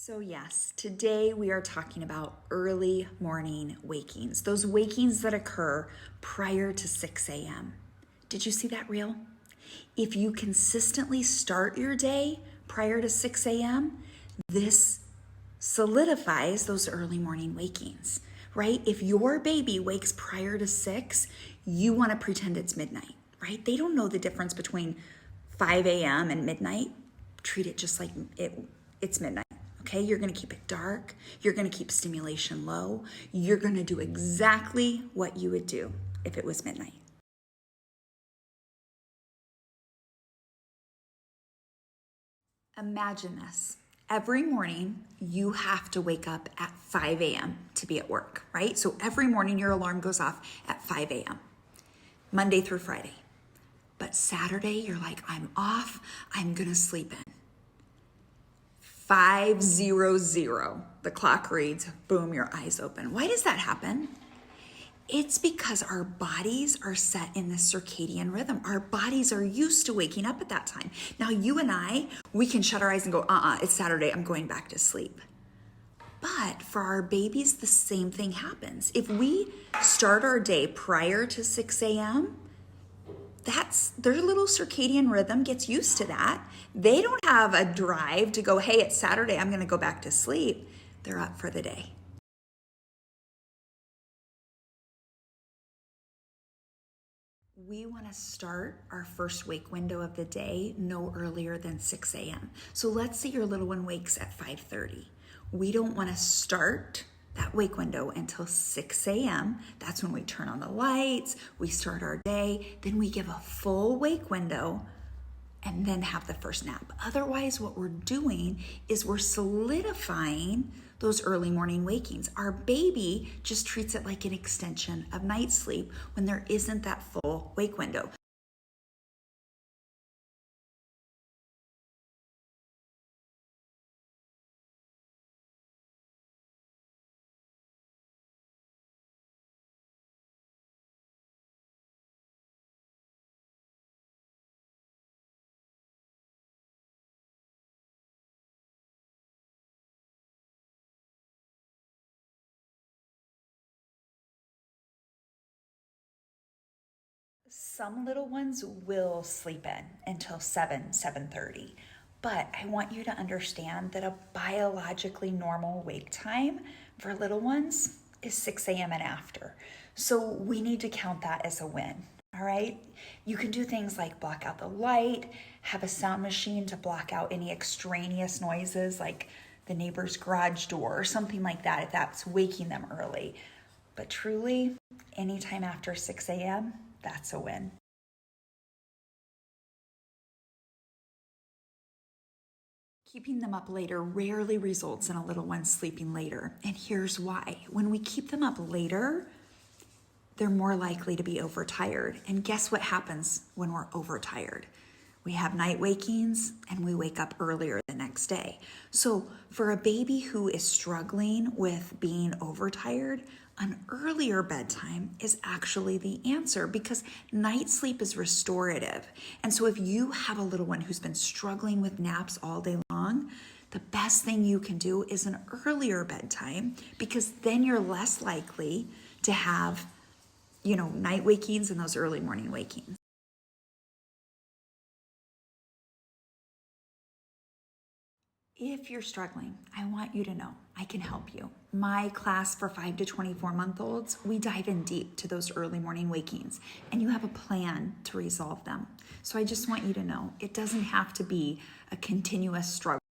So yes, today we are talking about early morning wakings, those wakings that occur prior to 6 a.m. Did you see that reel? If you consistently start your day prior to 6 a.m., this solidifies those early morning wakings, right? If your baby wakes prior to 6, you want to pretend it's midnight, right? They don't know the difference between 5 a.m. and midnight. Treat it just like it's midnight. Okay, you're gonna keep it dark, you're gonna keep stimulation low, you're gonna do exactly what you would do if it was midnight. Imagine this. Every morning, you have to wake up at 5 a.m. to be at work, right? So every morning your alarm goes off at 5 a.m., Monday through Friday. But Saturday, you're like, I'm off, I'm gonna sleep in. 5:00, the clock reads, boom, your eyes open. Why does that happen? It's because our bodies are set in the circadian rhythm. Our bodies are used to waking up at that time. Now you and I, we can shut our eyes and go, it's Saturday, I'm going back to sleep. But for our babies, the same thing happens. If we start our day prior to 6 a.m., their little circadian rhythm gets used to that. They don't have a drive to go, hey, it's Saturday, I'm gonna go back to sleep. They're up for the day. We wanna start our first wake window of the day no earlier than 6 a.m. So let's say your little one wakes at 5:30. We don't wanna start that wake window until 6 a.m. That's when we turn on the lights, we start our day, then we give a full wake window and then have the first nap. Otherwise, what we're doing is we're solidifying those early morning wakings. Our baby just treats it like an extension of night sleep when there isn't that full wake window. Some little ones will sleep in until 7:30. But I want you to understand that a biologically normal wake time for little ones is 6 a.m. and after. So we need to count that as a win, all right? You can do things like block out the light, have a sound machine to block out any extraneous noises like the neighbor's garage door or something like that if that's waking them early. But truly, anytime after 6 a.m., that's a win. Keeping them up later rarely results in a little one sleeping later. And here's why. When we keep them up later, they're more likely to be overtired. And guess what happens when we're overtired? We have night wakings and we wake up earlier the next day. So for a baby who is struggling with being overtired, an earlier bedtime is actually the answer because night sleep is restorative. And so if you have a little one who's been struggling with naps all day long, the best thing you can do is an earlier bedtime because then you're less likely to have, night wakings and those early morning wakings. If you're struggling, I want you to know I can help you. My class for 5 to 24-month-olds, we dive in deep to those early morning wakings, and you have a plan to resolve them. So I just want you to know it doesn't have to be a continuous struggle.